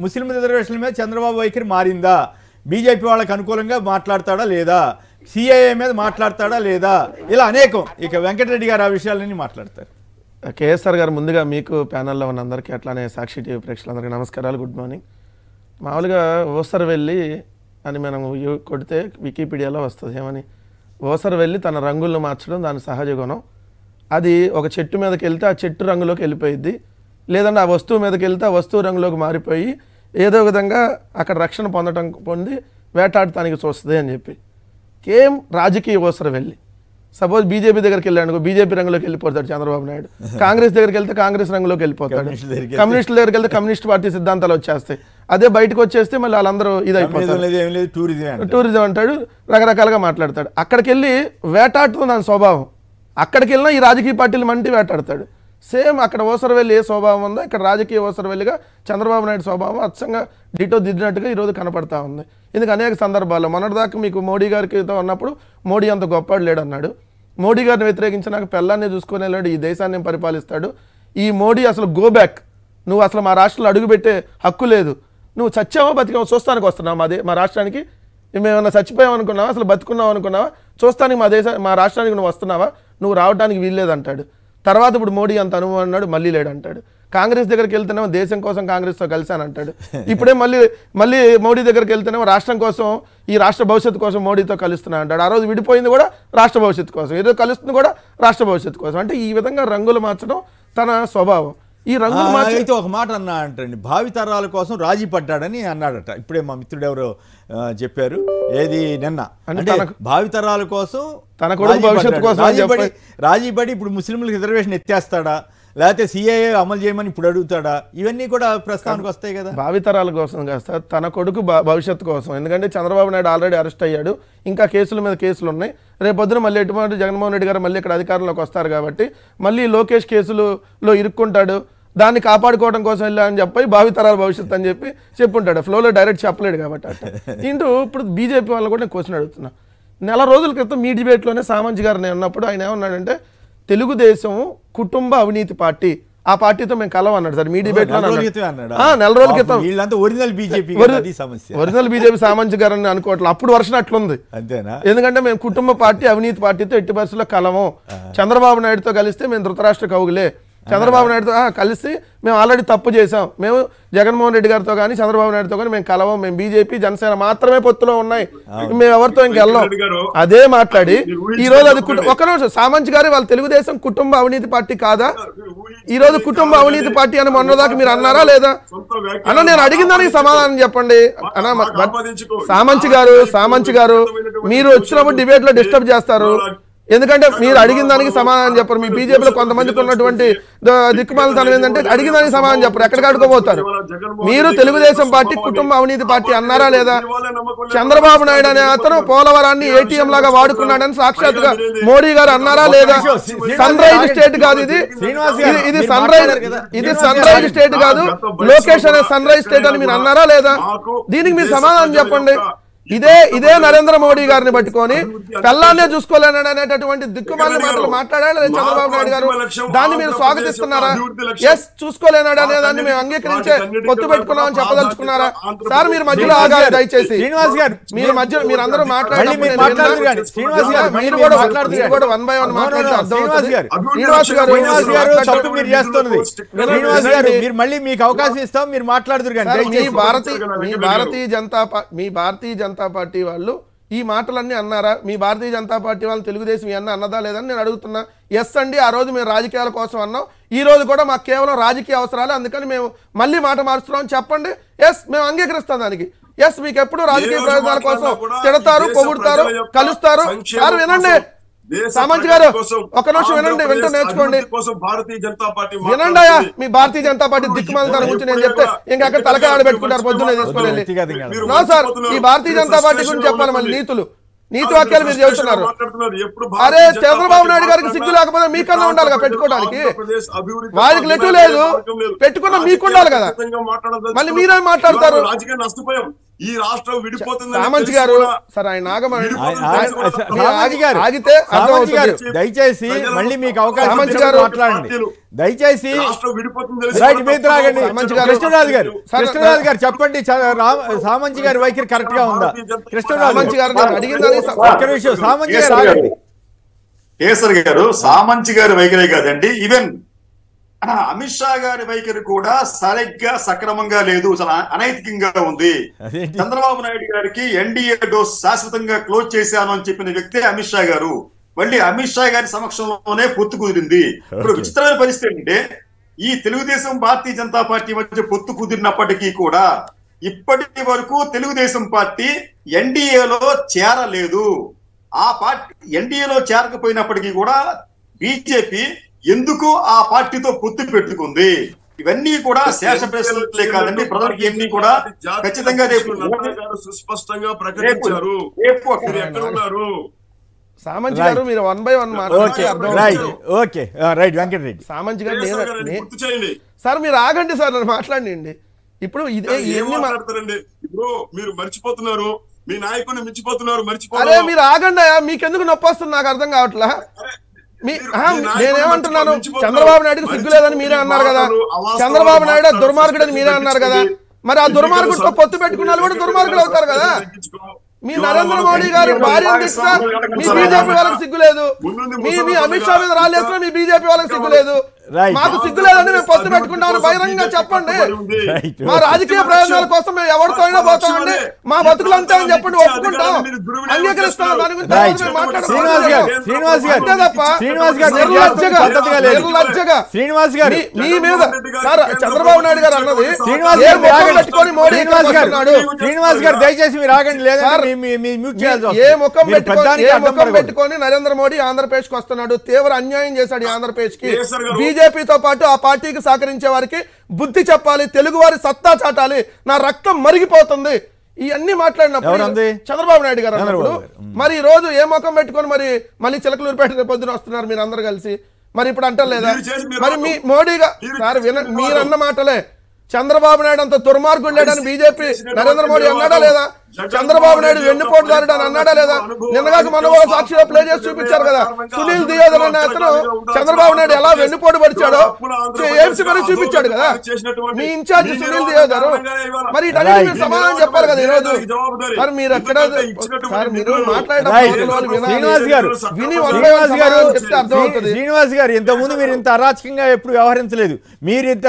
ముస్లిం రిజర్వేషన్ల మీద చంద్రబాబు వైఖరి మారిందా? బీజేపీ వాళ్ళకి అనుకూలంగా మాట్లాడతాడా లేదా? సిఏఏ మీద మాట్లాడతాడా లేదా? ఇలా అనేకం. ఇక వెంకటరెడ్డి గారు ఆ విషయాలన్నీ మాట్లాడతారు. కేఎస్ఆర్ గారు, ముందుగా మీకు ప్యానల్లో ఉన్న అందరికీ అట్లానే సాక్షి టీవీ ప్రేక్షకులందరికీ నమస్కారాలు, గుడ్ మార్నింగ్. మామూలుగా ఓసరవెల్లి అని మనం కొడితే వికీపీడియాలో వస్తుంది ఏమని, ఓసరవెల్లి తన రంగులను మార్చడం దాని సహజ గుణం. అది ఒక చెట్టు మీదకి వెళ్తే ఆ చెట్టు రంగులోకి వెళ్ళిపోయిద్ది, లేదంటే ఆ వస్తువు మీదకి వెళ్తే ఆ వస్తువు రంగులోకి మారిపోయి ఏదో విధంగా అక్కడ రక్షణ పొంది వేటాడటానికి చూస్తుంది అని చెప్పి. కేం రాజకీయ ఓసరవెల్లి. సపోజ్ బీజేపీ దగ్గరికి వెళ్ళాడు, బీజేపీ రంగులోకి వెళ్ళిపోతాడు చంద్రబాబు నాయుడు. కాంగ్రెస్ దగ్గరికి వెళ్తే కాంగ్రెస్ రంగులోకి వెళ్ళిపోతాడు. కమ్యూనిస్టుల దగ్గరికి వెళ్తే కమ్యూనిస్ట్ పార్టీ సిద్ధాంతాలు వచ్చేస్తాయి. అదే బయటకు వచ్చేస్తే మళ్ళీ వాళ్ళందరూ ఇదైపోతారు, టూరిజం అంటాడు, రకరకాలుగా మాట్లాడతాడు. అక్కడికి వెళ్ళి వేటాడుతుంది దాని స్వభావం. అక్కడికి వెళ్ళినా ఈ రాజకీయ పార్టీలు మంటి వేటాడతాడు. సేమ్ అక్కడ ఓసరవెల్లి ఏ స్వభావం ఉందో ఇక్కడ రాజకీయ ఓసరవెల్లిగా చంద్రబాబు నాయుడు స్వభావం అచ్చంగా డిటో దిద్దినట్టుగా ఈరోజు కనపడతా ఉంది. ఇందుకు అనేక సందర్భాల్లో మొన్నటిదాకా మీకు మోడీ గారితో ఉన్నప్పుడు మోడీ అంత గొప్పవాడు లేడు అన్నాడు. మోడీ గారిని వ్యతిరేకించి నాకు పెళ్ళాన్ని చూసుకుని వెళ్ళాడు, ఈ దేశాన్ని పరిపాలిస్తాడు, ఈ మోడీ అసలు గో బ్యాక్, నువ్వు అసలు మా రాష్ట్రంలో అడుగుపెట్టే హక్కు లేదు, నువ్వు చచ్చావో బతికావో చూస్తానికి వస్తున్నావు మా రాష్ట్రానికి, మేమన్నా చచ్చిపోయావు అనుకున్నావా, అసలు బతుకున్నావు అనుకున్నావా, చూస్తానికి మా రాష్ట్రానికి నువ్వు వస్తున్నావా, నువ్వు రావడానికి వీల్లేదంటాడు. తర్వాత ఇప్పుడు మోడీ అంత అనుభవం అన్నాడు, మళ్ళీ లేడంటాడు. కాంగ్రెస్ దగ్గరికి వెళ్తేనేమో దేశం కోసం కాంగ్రెస్తో కలిశానంటాడు. ఇప్పుడే మళ్ళీ మోడీ దగ్గరికి వెళ్తేనేమో రాష్ట్రం కోసం, ఈ రాష్ట్ర భవిష్యత్తు కోసం మోడీతో కలుస్తున్నా అంటాడు. ఆ రోజు విడిపోయింది కూడా రాష్ట్ర భవిష్యత్తు కోసం, ఏదో కలుస్తుంది కూడా రాష్ట్ర భవిష్యత్తు కోసం. అంటే ఈ విధంగా రంగులు మార్చడం తన స్వభావం. ఈ రంగులు అయితే ఒక మాట అన్నా అంటండి, భావితరాల కోసం రాజీ పడ్డాడని అన్నాడట. ఇప్పుడే మా మిత్రుడు ఎవరో చెప్పారు, ఏది నిన్న, అంటే భావితరాల కోసం తన కొడుకు భవిష్యత్తు కోసం రాజీపడి ఇప్పుడు ముస్లింలకు రిజర్వేషన్ ఎత్తేస్తాడా, లేకపోతే సిఏఏ అమలు చేయమని ఇప్పుడు అడుగుతాడా? ఇవన్నీ కూడా ప్రస్తావనకు వస్తాయి కదా. భావితరాల కోసం కాస్త తన కొడుకు భవిష్యత్తు కోసం. ఎందుకంటే చంద్రబాబు నాయుడు ఆల్రెడీ అరెస్ట్ అయ్యాడు, ఇంకా కేసుల మీద కేసులు ఉన్నాయి. రేపొద్దున మళ్ళీ ఎటువంటి జగన్మోహన్ రెడ్డి గారు మళ్ళీ ఇక్కడ అధికారంలోకి వస్తారు కాబట్టి మళ్ళీ లోకేష్ కేసులో ఇరుక్కుంటాడు, దాన్ని కాపాడుకోవడం కోసం వెళ్ళా అని చెప్పి భావితరాల భవిష్యత్తు అని చెప్పి చెప్పుంటాడు. ఫ్లోలో డైరెక్ట్ చెప్పలేడు కాబట్టి అట్లా. ఇప్పుడు బీజేపీ వాళ్ళని కూడా నేను క్వశ్చన్ అడుగుతున్నా. నెల రోజుల క్రితం మీ డిబేట్లోనే సామంత్ గారు నేను ఉన్నప్పుడు ఆయన ఏమన్నాడంటే, తెలుగుదేశం కుటుంబ అవినీతి పార్టీ, ఆ పార్టీతో మేము కలవ అన్నాడు సార్ మీ డిబేట్లో. నెల రోజుల క్రితం ఒరిజినల్ బీజేపీ సామంత్ గారు అని అనుకోవట్లేదు, అప్పుడు వర్షన్ అట్లుంది. ఎందుకంటే మేము కుటుంబ పార్టీ అవినీతి పార్టీతో ఎట్టి పరిస్థితుల్లో కలము, చంద్రబాబు నాయుడుతో కలిస్తే మేము ధృతరాష్ట్ర కౌగులే, చంద్రబాబు నాయుడుతో కలిసి మేము ఆల్రెడీ తప్పు చేసాం, మేము జగన్మోహన్ రెడ్డి గారితో కానీ చంద్రబాబు నాయుడుతో కానీ మేము కలవం, మేము బీజేపీ జనసేన మాత్రమే పొత్తులో ఉన్నాయి, మేము ఎవరితో ఇంకెళ్ళాం అదే మాట్లాడి ఈ రోజు అది ఒక నిమిషం సామంత్ గారు వాళ్ళు తెలుగుదేశం కుటుంబ అవినీతి పార్టీ కాదా? ఈ రోజు కుటుంబ అవినీతి పార్టీ అని మొన్నదాకా మీరు అన్నారా లేదా అన్న? నేను అడిగిన దానికి సమాధానం చెప్పండి అన్న. సామంత్ గారు మీరు వచ్చినప్పుడు డిబేట్ లో డిస్టర్బ్ చేస్తారు, ఎందుకంటే మీరు అడిగిన దానికి సమాధానం చెప్పరు. మీ బీజేపీలో కొంతమందికి ఉన్నటువంటి దిక్కుమాలతనం ఏంటంటే అడిగిన దానికి సమాధానం చెప్పరు, ఎక్కడికి అడుకోబోతారు. మీరు తెలుగుదేశం పార్టీ కుటుంబ అవినీతి పార్టీ అన్నారా లేదా? చంద్రబాబు నాయుడు అనే అతను పోలవరాన్ని ఏటీఎం లాగా వాడుకున్నాడని సాక్షాత్గా మోడీ గారు అన్నారా లేదా? సన్ రైజ్ స్టేట్ కాదు ఇది, ఇది సన్ రైజ్ స్టేట్ కాదు, లోకేష్ అనే సన్ రైజ్ స్టేట్ అని మీరు అన్నారా లేదా? దీనికి మీరు సమాధానం చెప్పండి. ఇదే నరేంద్ర మోడీ గారిని పట్టుకొని కల్లాన్నే చూసుకోలేనాడు అనేటటువంటి దిక్కుమాలిన మాటలు మాట్లాడాడు చంద్రబాబు నాయుడు గారు. దాన్ని మీరు స్వాగతిస్తున్నారా? ఎస్, చూసుకోలేనాడు అనే దాన్ని మేము అంగీకరించే పొత్తు పెట్టుకున్నామని చెప్పదలుచుకున్నారా? సార్ మీరు మధ్యలో ఆగాలి దయచేసి. మీరు అందరూ మాట్లాడారు, మీరు కూడా వన్ బై వన్ మాట్లాడితే అర్థమవుతుంది. శ్రీనివాస్ గారు మళ్ళీ మీకు అవకాశం ఇస్తాం, మీరు మాట్లాడుతున్నారు. మీ భారతీయ జనతా పార్టీ వాళ్ళు ఈ మాటలన్నీ అన్నారా? మీ భారతీయ జనతా పార్టీ వాళ్ళు తెలుగుదేశం ఇవన్నీ అన్నదా లేదని నేను అడుగుతున్నా. ఎస్ అండి, ఆ రోజు మేము రాజకీయాల కోసం అన్నాం, ఈ రోజు కూడా మాకు కేవలం రాజకీయ అవసరాలు, అందుకని మేము మళ్ళీ మాట మార్చుతున్నాం చెప్పండి. ఎస్, మేము అంగీకరిస్తాం దానికి. ఎస్, మీకు ఎప్పుడు రాజకీయ ప్రయోజనాల కోసం తిడతారు, పొగుడుతారు, కలుస్తారు. సార్ వినండి, సామంత్ గారు ఒక నిమిషం వినండి, వింటూ నేర్చుకోండి. వినండి అయ్యా, మీ భారతీయ జనతా పార్టీ దిక్కుమాలితనం గురించి నేను చెప్తే ఇంకా అక్కడ తలకాయ ఆడబెట్టుకుంటారు పొద్దున్నే తీసుకొని. నో సార్, ఈ భారతీయ జనతా పార్టీ గురించి చెప్పాలి. మళ్ళీ నీతి వాక్యాలు మీరు చెబుతున్నారు. అరే చంద్రబాబు నాయుడు గారికి సిగ్గు లేకపోతే మీకన్నా ఉండాలి కదా పెట్టుకోవడానికి, వారికి లెటు లేదు, పెట్టుకున్నా మీకు ఉండాలి కదా, మళ్ళీ మీరేం మాట్లాడతారు? ఈ రాష్ట్రం విడిపోతుందని సామంత్ తెలిసి గారు కూడా సార్ ఆయన ఆగమని సామంత్ గారు, సామంత్ గారు దయచేసి మళ్ళీ మీకు అవకాశం సామంత్ ఇచ్చినప్పుడు గారు మాట్లాడండి దయచేసి. రాష్ట్రం విడిపోతుందని తెలిసి రైట్, కూడా మీరు ఆగండి. సామంత్ గారు, కృష్ణరాజు గారు, కృష్ణరాజు గారు చెప్పండి, సామంత్ గారి వైఖరి కరెక్ట్ గా ఉందా? కృష్ణరాజు సామంత్ గారు నేను అడిగిందని ఒక్క నిమిషం, సామంత్ గారు ఆగండి. కేసరి గారు సామంత్ గారి వైఖరి కాదండి, ఈవెన్ అమిత్ షా గారి వైఖరి కూడా సరిగ్గా సక్రమంగా లేదు, చాలా అనైతికంగా ఉంది. అదేంటి? చంద్రబాబు నాయుడు గారికి ఎన్డీఏ డోస్ శాశ్వతంగా క్లోజ్ చేశాను అని చెప్పిన వ్యక్తి అమిత్ షా గారు. మళ్ళీ అమిత్ షా గారి సమక్షంలోనే పొత్తు కుదిరింది. ఇప్పుడు విచిత్రమైన పరిస్థితి ఏంటంటే ఈ తెలుగుదేశం భారతీయ జనతా పార్టీ మధ్య పొత్తు కుదిరినప్పటికీ కూడా ఇప్పటి వరకు తెలుగుదేశం పార్టీ ఎన్డీఏలో చేరలేదు. ఆ పార్టీ ఎన్డీఏలో చేరకపోయినప్పటికీ కూడా బీజేపీ ఎందుకు ఆ పార్టీతో పొత్తు పెట్టుకుంది? ఇవన్నీ కూడా శేష ప్రశ్నలే కాదండి, ప్రజలకి ఇవన్నీ కూడా ఖచ్చితంగా రేపు సుస్పష్టంగా ప్రకటించారు. రేపు మీరు ఎక్కడ ఉన్నారు? సామంత్ గారు మీరు 1 by 1 okay right, okay right. Venkatareddy, Samanth గారు కేసరి గారిని గుర్తు చేయండి. సార్ మీరు ఆగండి సార్, నన్ను మాట్లాడండి. ఇప్పుడు ఇదే ఏం ఎన్ని మాట్లాడతారండి? ఇప్పుడు మీరు మర్చిపోతున్నారు, మీ నాయకుడిని మించిపోతున్నారు, అరే మర్చిపోతున్నారు. మీరు ఆగండి, మీకెందుకు నొప్పి వస్తుంది నాకు అర్థం కావట్లా. నేనేమంటున్నాను, చంద్రబాబు నాయుడుకి సిగ్గు లేదని మీరే అన్నారు కదా, చంద్రబాబు నాయుడు దుర్మార్గుడు అని మీరే అన్నారు కదా, మరి ఆ దుర్మార్గుడితో పొత్తు పెట్టుకున్న వాళ్ళు కూడా దుర్మార్గులు అవుతారు కదా. మీ నరేంద్ర మోడీ గారు భార్యను తెచ్చినా మీ బీజేపీ వాళ్ళకి సిగ్గు లేదు, మీ అమిత్ షా మీద రాలేసినా మీ బీజేపీ వాళ్ళకి సిగ్గు లేదు. మాకు సిగ్గు లేదని మేము పొత్తు పెట్టుకుంటామని బహిరంగంగా చెప్పండి. మా రాజకీయ ప్రయోజనాల కోసం మేము ఎవరితో అయినా పోతామండి, మా బతుకులు అంతే అని చెప్పండి, ఒప్పుకుంటాం, అంగీకరిస్తాం. దాని గురించి శ్రీనివాస్ గారు మీ మీద సార్ చంద్రబాబు నాయుడు గారు అన్నది పెట్టుకొని మోడీ శ్రీనివాస్ గారు దయచేసి మీరు ఆగండి, లేదా ఏ ముఖం పెట్టుకొని నరేంద్ర మోడీ ఆంధ్రప్రదేశ్ కి వస్తున్నాడు, తీవ్ర అన్యాయం చేశాడు ఈ ఆంధ్రప్రదేశ్ కి. బీజేపీతో పాటు ఆ పార్టీకి సహకరించే వారికి బుద్ధి చెప్పాలి, తెలుగు వారి సత్తా చాటాలి, నా రక్తం మరిగిపోతుంది, ఇవన్నీ మాట్లాడినప్పుడు చంద్రబాబు నాయుడు గారు అన్నప్పుడు మరి ఈ రోజు ఏ ముఖం పెట్టుకొని మరి మళ్ళీ చిలకలూరుపేట పొద్దున వస్తున్నారు మీరు అందరు కలిసి, మరి ఇప్పుడు అంటలేదా? మరి మీ మోడీగా సార్ మీరన్న మాటలే చంద్రబాబు నాయుడు అంత దుర్మార్గుడు లేడని బీజేపీ నరేంద్ర మోడీ అన్నాడా లేదా? చంద్రబాబు నాయుడు వెన్నుపోటుదారుడు అని అన్నాడా లేదా? నిన్నగాక మన సాక్షిలో ప్లే చేసి చూపించారు కదా, సునీల్ దియోదర్ అనే అతను చంద్రబాబు నాయుడు ఎలా వెన్నుపోటు పడిచాడో ఏమ్స్ మరి చూపించాడు కదా మీ ఇన్ఛార్జ్ సునీల్ దియోదర్. మరి ఇటన్నిటి మీరు సమాధానం చెప్పాలి కదా ఈరోజు. మరి మీరు ఎక్కడ సార్ మీరు శ్రీనివాస్ గారు ఇంతకుముందు మీరు ఇంత అరాచకంగా ఎప్పుడు వ్యవహరించలేదు. మీరు ఇంత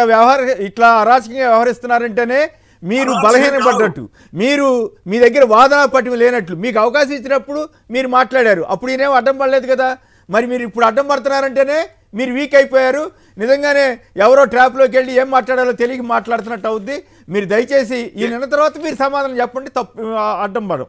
ఇట్లా అరాచకంగా వ్యవహరిస్తున్నారంటేనే మీరు బలహీనపడ్డట్టు, మీరు మీ దగ్గర వాదన పట్టిమ లేనట్లు. మీకు అవకాశం ఇచ్చినప్పుడు మీరు మాట్లాడారు, అప్పుడు ఈయనేమో అడ్డం పడలేదు కదా. మరి మీరు ఇప్పుడు అడ్డం పడుతున్నారంటేనే మీరు వీక్ అయిపోయారు. నిజంగానే ఎవరో ట్రాప్లోకి వెళ్ళి ఏం మాట్లాడాలో తెలియక మాట్లాడుతున్నట్టు అవుద్ది. మీరు దయచేసి ఈ నిన్న తర్వాత మీరు సమాధానం చెప్పండి, తప్పు అడ్డం పడం.